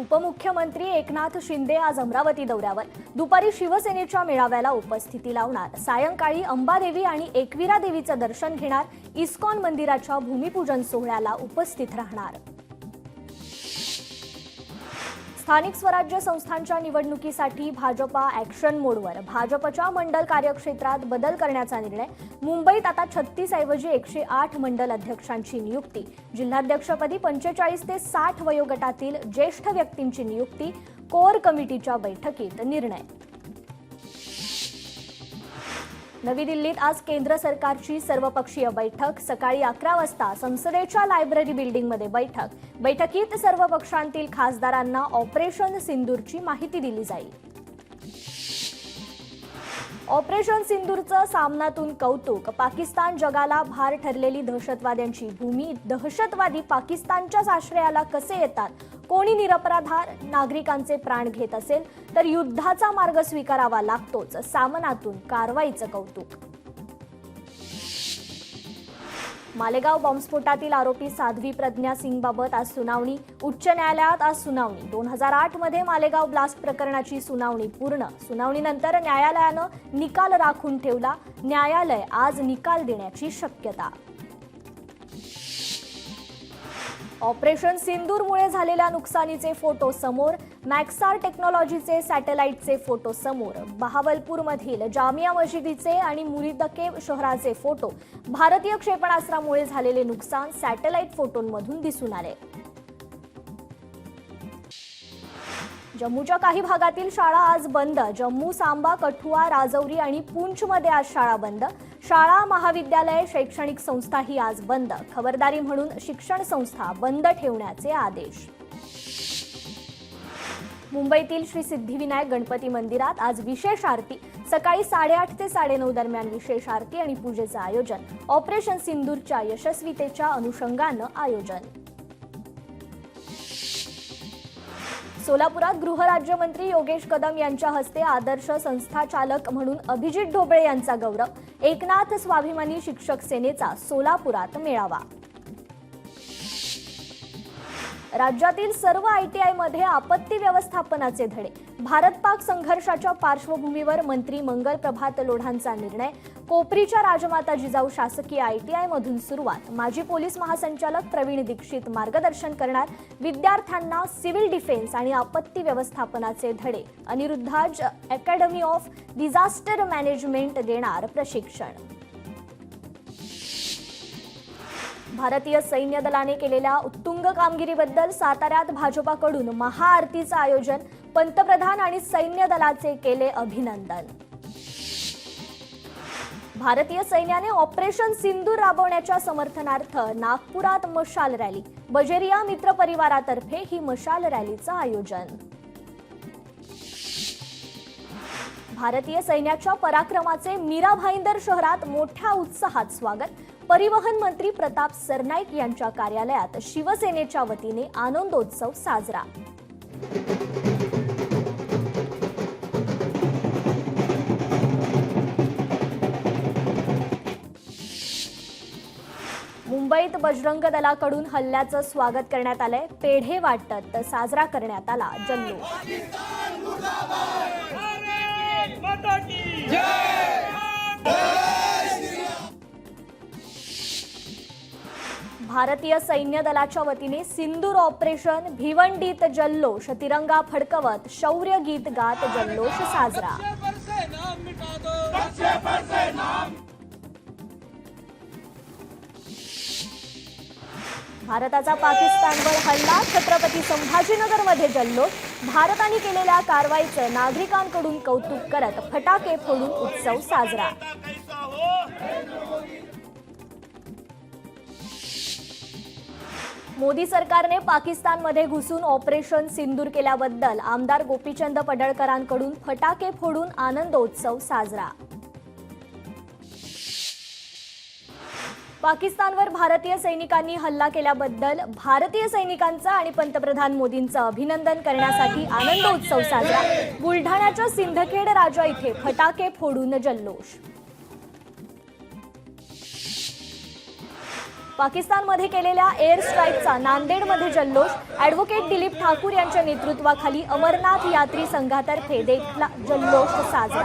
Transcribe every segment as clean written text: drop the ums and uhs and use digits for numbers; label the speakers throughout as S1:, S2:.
S1: उपमुख्यमंत्री एकनाथ शिंदे आज अमरावती दौऱ्यावर दुपारी शिवसेनेच्या मेळाव्याला उपस्थिती लावणार। सायंकाळी अंबादेवी आणि एकविरा देवीचं दर्शन घेणार। इस्कॉन मंदिराच्या भूमिपूजन सोहळ्याला उपस्थित राहणार। स्थानिक स्वराज्य संस्थांच्या निवडणुकीसाठी भाजपा ॲक्शन मोडवर। भाजपच्या मंडल कार्यक्षेत्रात बदल करण्याचा निर्णय। मुंबईत आता 36 ऐवजी 108 मंडल अध्यक्षांची नियुक्ती। जिल्हाध्यक्षपदी 45 ते 60 वयोगटातील ज्येष्ठ व्यक्तींची नियुक्ती। कोर कमिटीच्या बैठकीत निर्णय। नवी दिल्लीत आज केंद्र सरकारची सर्वपक्षीय बैठक। सकाळी 11 वाजता संसदेच्या लायब्ररी बिल्डिंगमध्ये बैठकीत सर्व पक्षांतील खासदारांना ऑपरेशन सिंदूरची माहिती दिली जाईल। ऑपरेशन सिंदूरचं सामनातून कौतुक। पाकिस्तान जगाला भार ठरलेली दहशतवाद्यांची भूमी। दहशतवादी पाकिस्तानच्याच आश्रयाला कसे येतात? कोणी निरपराध नागरिकांचे प्राण घेत असेल तर युद्धाचा मार्ग स्वीकारावा लागतोच। सामनातून कारवाईचं कौतुक। मालेगाव बॉम्बस्फोटातील आरोपी साध्वी प्रज्ञा सिंगबाबत आज सुनावणी। उच्च न्यायालयात आज सुनावणी। 2008 मध्ये मालेगाव ब्लास्ट प्रकरणाची सुनावणी पूर्ण। सुनावणीनंतर न्यायालयानं निकाल राखून ठेवला। न्यायालय आज निकाल देण्याची शक्यता। ऑपरेशन सिंदूरमुळे झालेल्या नुकसानीचे फोटो समोर। मॅक्सार टेक्नॉलॉजीचे सॅटेलाइटचे फोटो समोर। बहावलपूरमधील जामिया मशिदीचे आणि मुरीदकेब शहराचे फोटो। भारतीय क्षेपणास्त्रामुळे झालेले नुकसान सॅटेलाइट फोटोंमधून दिसून आले। जम्मूच्या काही भागातील शाळा आज बंद। जम्मू, सांबा, कठुआ, राजौरी आणि पूंछमध्ये आज शाळा बंद। शाळा, महाविद्यालय, शैक्षणिक संस्थाही आज बंद। खबरदारी म्हणून शिक्षण संस्था बंद ठेवण्याचे आदेश। मुंबईतील श्री सिद्धिविनायक गणपती मंदिरात आज विशेष आरती। सकाळी 8:30 ते 9:30 दरम्यान विशेष आरती आणि पूजेचं आयोजन। ऑपरेशन सिंदूरच्या यशस्वीतेच्या अनुषंगानं आयोजन। सोलापुरात गृहराज्यमंत्री योगेश कदम यांच्या हस्ते आदर्श संस्थाचालक म्हणून अभिजित ढोबळे यांचा गौरव। एकनाथ स्वाभिमानी शिक्षक सेनेचा सोलापुरात मेळावा। राज्यातील सर्व ITI-मध्ये आपत्ती व्यवस्थापनाचे धडे। भारत-पाक संघर्षाच्या पार्श्वभूमीवर मंत्री मंगल प्रभात लोढांचा निर्णय। कोपरीच्या राजमाता जिजाऊ शासकीय ITI-मधून सुरुवात। माजी पोलीस महासंचालक प्रवीण दीक्षित मार्गदर्शन करणार। विद्यार्थ्यांना सिव्हिल डिफेन्स आणि आपत्ती व्यवस्थापनाचे धडे। अनिरुद्धाज अकॅडमी ऑफ डिझास्टर मॅनेजमेंट देणार प्रशिक्षण। भारतीय सैन्य दलाने केलेल्या उत्तुंग कामगिरीबद्दल साताऱ्यात भाजपाकडून महाआरतीचं आयोजन। पंतप्रधान आणि सैन्य दलाचे केले अभिनंदन। भारतीय सैन्याने ऑपरेशन सिंदूर राबवण्याच्या समर्थनार्थ नागपुरात मशाल रॅली। बजेरिया मित्र परिवारातर्फे ही मशाल रॅलीचं आयोजन। भारतीय सैन्याच्या पराक्रमाचे मीरा भाईंदर शहरात मोठ्या उत्साहात स्वागत। परिवहन मंत्री प्रताप सरनाईक यांच्या कार्यालयात शिवसेनेच्या वतीने आनंदोत्सव साजरा। मुंबईत बजरंग दलाकडून हल्ल्याचं स्वागत करण्यात आलंय। पेढे वाटत साजरा करण्यात आला जल्लोष। भारतीय सैन्य दलाच्या वतीने सिंदूर ऑपरेशन। भिवंडीत जल्लोष। तिरंगा फडकवत शौर्य गीत गात जल्लोष साजरा। भारताचा पाकिस्तानवर हल्ला। छत्रपती संभाजीनगरमध्ये जल्लोष। भारताने केलेल्या कारवाईचं नागरिकांकडून कौतुक करत फटाके फोडून उत्सव साजरा। मोदी सरकारने पाकिस्तानमध्ये घुसून ऑपरेशन सिंदूर केल्याबद्दल आमदार गोपीचंद पडळकरांकडून फटाके फोडून आनंदोत्सव साजरा। पाकिस्तानवर भारतीय सैनिकांनी हल्ला केल्याबद्दल भारतीय सैनिकांचं आणि पंतप्रधान मोदींचं अभिनंदन करण्यासाठी आनंदोत्सव साजरा। बुलढाण्याच्या सिंदखेड राजा इथे फटाके फोडून जल्लोष। पाकिस्तानमध्ये केलेल्या एअर स्ट्राईकचा नांदेडमध्ये जल्लोष. ॲडव्होकेट दिलीप ठाकूर यांच्या नेतृत्वाखाली अमरनाथ यात्री संघातर्फे देखला जल्लोष साजरा.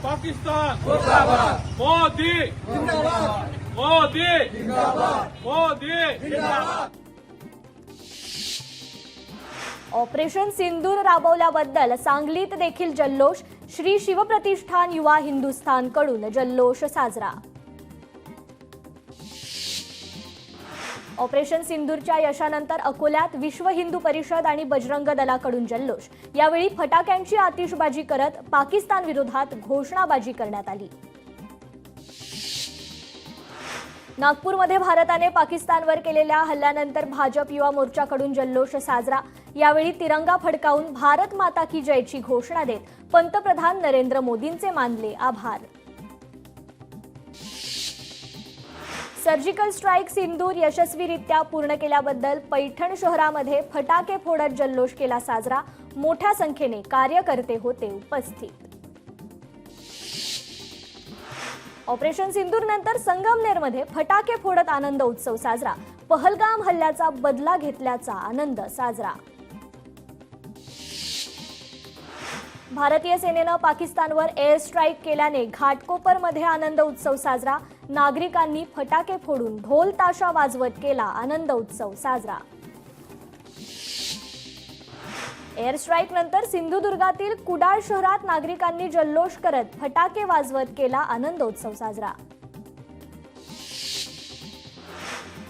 S2: पाकिस्तान मोदी मोदी मोदी.
S1: ऑपरेशन सिंदूर राबवल्याबद्दल सांगलीत देखील जल्लोष. श्री शिवप्रतिष्ठान युवा हिंदुस्थान कडून जल्लोष साजरा. ऑपरेशन सिंदूरच्या यशानंतर अकोल्यात विश्व हिंदू परिषद आणि बजरंग दलाकडून जल्लोष. यावेळी फटाक्यांची आतिषबाजी करत पाकिस्तान विरोधात घोषणाबाजी करण्यात आली. नागपूरमध्ये भारताने पाकिस्तानवर केलेल्या हल्ल्यानंतर भाजप युवा मोर्चाकडून जल्लोष साजरा. यावेळी तिरंगा फडकावून भारत माता की जयची घोषणा देत पंतप्रधान नरेंद्र मोदींचे मानले आभार. सर्जिकल स्ट्राईक सिंदूर यशस्वीरित्या पूर्ण केल्याबद्दल पैठण शहरामध्ये फटाके फोडत जल्लोष केला साजरा. मोठ्या संख्येने कार्यकर्ते होते उपस्थित. ऑपरेशन सिंदूर नंतर संगमनेरमध्ये फटाके फोडत आनंद उत्सव साजरा. पहलगाम हल्ल्याचा बदला घेतल्याचा आनंद साजरा. भारतीय सेनेनं पाकिस्तानवर एअर स्ट्राईक केल्याने घाटकोपरमध्ये आनंद उत्सव साजरा. नागरिकांनी फटाके फोडून ढोल ताशा वाजवत केला आनंद उत्सव साजरा. एअर स्ट्राईक नंतर सिंधुदुर्गातील कुडाळ शहरात नागरिकांनी जल्लोष करत फटाके वाजवत केला आनंदोत्सव साजरा.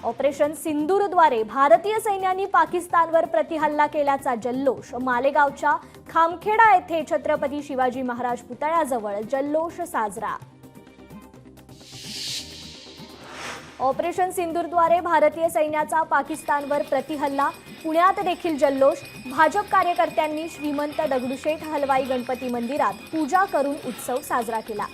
S1: ऑपरेशन सिंदूरद्वारे भारतीय सैन्याने पाकिस्तानवर प्रतिहल्ला केल्याचा जल्लोष. मालेगावच्या खामखेडा येथे छत्रपती शिवाजी महाराज पुतळ्याजवळ जल्लोष साजरा. ऑपरेशन सिंदूरद्वारे भारतीय सैन्याचा पाकिस्तानवर प्रतिहल्ला. पुण्यात देखील जल्लोष. भाजप कार्यकर्त्यांनी श्रीमंत दगडूशेठ हलवाई गणपती मंदिरात पूजा करून उत्सव साजरा केला.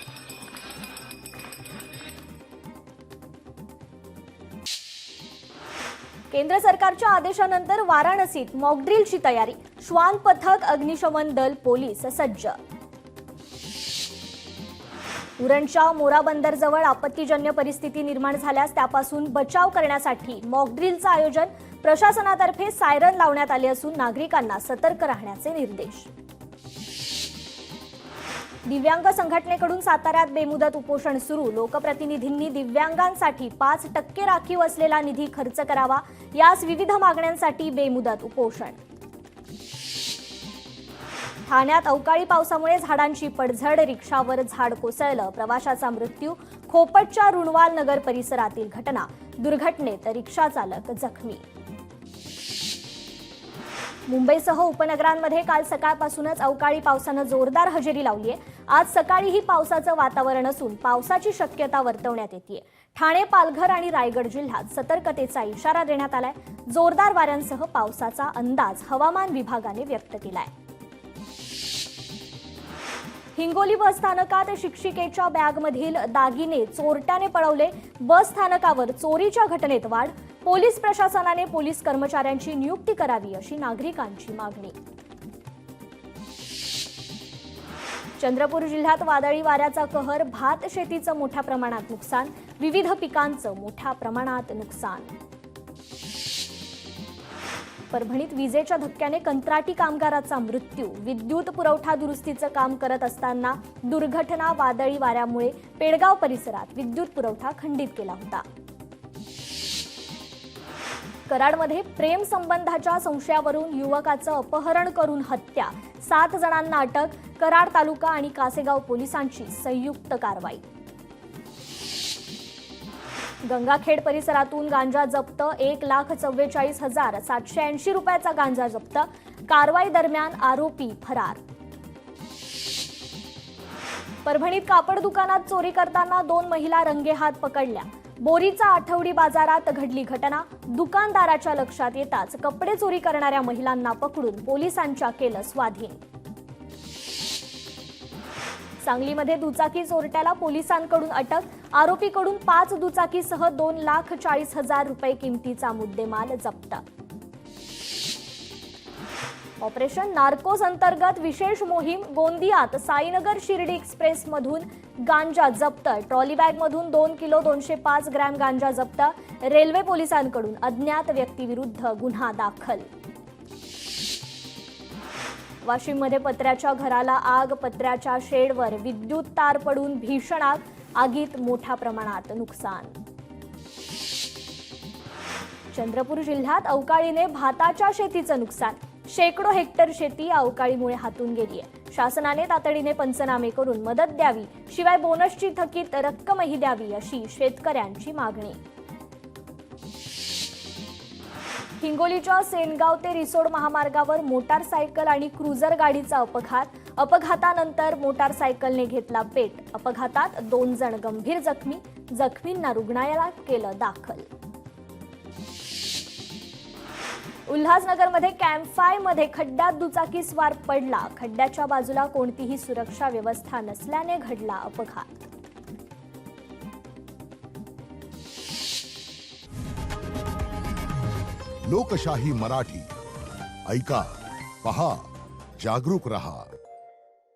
S1: केंद्र सरकारच्या आदेशानंतर वाराणसीत मॉकड्रिलची तयारी. श्वान पथक, अग्निशमन दल, पोलीस सज्ज. उरणच्या मोरा बंदरजवळ आपत्तीजन्य परिस्थिती निर्माण झाल्यास त्यापासून बचाव करण्यासाठी मॉकड्रिलचं आयोजन. प्रशासनातर्फे सायरन लावण्यात आले असून नागरिकांना सतर्क राहण्याचे निर्देश. दिव्यांग संघटनेकडून साताऱ्यात बेमुदत उपोषण सुरू. लोकप्रतिनिधींनी दिव्यांगांसाठी 5% राखीव असलेला निधी खर्च करावा. यास विविध मागण्यांसाठी बेमुदत उपोषण. ठाण्यात अवकाळी पावसामुळे झाडांची पडझड. रिक्षावर झाड कोसळलं, प्रवाशाचा मृत्यू. खोपटच्या रुणवाल नगर परिसरातील घटना. दुर्घटनेत रिक्षा चालक जखमी. मुंबईसह उपनगरांमध्ये काल सकाळपासूनच अवकाळी पावसानं जोरदार हजेरी लावली आहे. आज सकाळीही पावसाचं वातावरण असून पावसाची शक्यता वर्तवण्यात येते. ठाणे, पालघर आणि रायगड जिल्ह्यात सतर्कतेचा इशारा देण्यात आलाय. जोरदार वाऱ्यांसह पावसाचा अंदाज हवामान विभागाने व्यक्त केलाय. हिंगोली बस स्थानकात शिक्षिकेच्या बॅगमधील दागिने चोरट्याने पळवले. बस स्थानकावर चोरीच्या घटनेत वाढ. पोलीस प्रशासनाने पोलीस कर्मचाऱ्यांची नियुक्ती करावी अशी नागरिकांची मागणी. चंद्रपूर जिल्ह्यात वादळी वाऱ्याचा कहर. भात शेतीचं मोठ्या प्रमाणात नुकसान. विविध पिकांचं मोठ्या प्रमाणात नुकसान. परभणीत विजेच्या धक्क्याने कंत्राटी कामगाराचा मृत्यू. विद्युत पुरवठा दुरुस्तीचं काम करत असताना दुर्घटना. वादळी वाऱ्यामुळे पेडगाव परिसरात विद्युत पुरवठा खंडित केला होता. कराडमध्ये प्रेम संबंधाच्या संशयावरून युवकाचं अपहरण करून हत्या. 7 जणांना अटक. कराड तालुका आणि कासेगाव पोलिसांची संयुक्त कारवाई. गंगाखेड परिसरातून गांजा जप्त. 1,44,780 रुपयाचा गांजा जप्त. कारवाई दरम्यान आरोपी फरार. परभणीत कापड दुकानात चोरी करताना 2 महिला रंगेहात पकडल्या. बोरीचा आठवडी बाजारात घडली घटना. दुकानदाराच्या लक्षात येताच कपडे चोरी करणाऱ्या महिलांना पकडून पोलिसांच्या केलं स्वाधीन. सांगलीमध्ये दुचाकी चोरट्याला पोलिसांकडून अटक. आरोपीकडून 5 दुचाकीसह 2,40,000 रुपये किमतीचा मुद्देमाल जप्त. ऑपरेशन नार्कोस अंतर्गत विशेष मोहीम. गोंदियात साईनगर शिर्डी एक्सप्रेसमधून गांजा जप्त, ट्रॉली बॅगमधून 2 किलो 205 ग्रॅम गांजा जप्त, रेल्वे पोलिसांकडून अज्ञात व्यक्तीविरुद्ध गुन्हा दाखल. वाशिममध्ये पत्र्याच्या घराला आग, पत्र्याच्या शेडवर विद्युत तार पडून भीषण आग, आगीत मोठ्या प्रमाणात नुकसान. चंद्रपूर जिल्ह्यात अवकाळीने भाताच्या शेतीचं नुकसान, शेकडो हेक्टर शेती अवकाळीमुळे हातून गेली आहे. शासनाने तातडीने पंचनामे करून मदत द्यावी, शिवाय बोनसची थकीत रक्कमही द्यावी अशी शेतकऱ्यांची मागणी. हिंगोलीच्या सेनगाव ते रिसोड महामार्गावर मोटारसायकल आणि क्रुझर गाडीचा अपघात, अपघातानंतर मोटारसायकलने घेतला पेट. अपघातात 2 जण गंभीर जखमी, जखमींना रुग्णालयात केलं दाखल. उल्हासनगरमध्ये कॅम्प 5 मध्ये खड्ड्यात दुचाकी स्वार पडला, खड्ड्याच्या बाजूला कोणतीही सुरक्षा व्यवस्था नसल्याने घडला अपघात.
S3: लोकशाही मराठी ऐका, पहा, जागरूक रहा.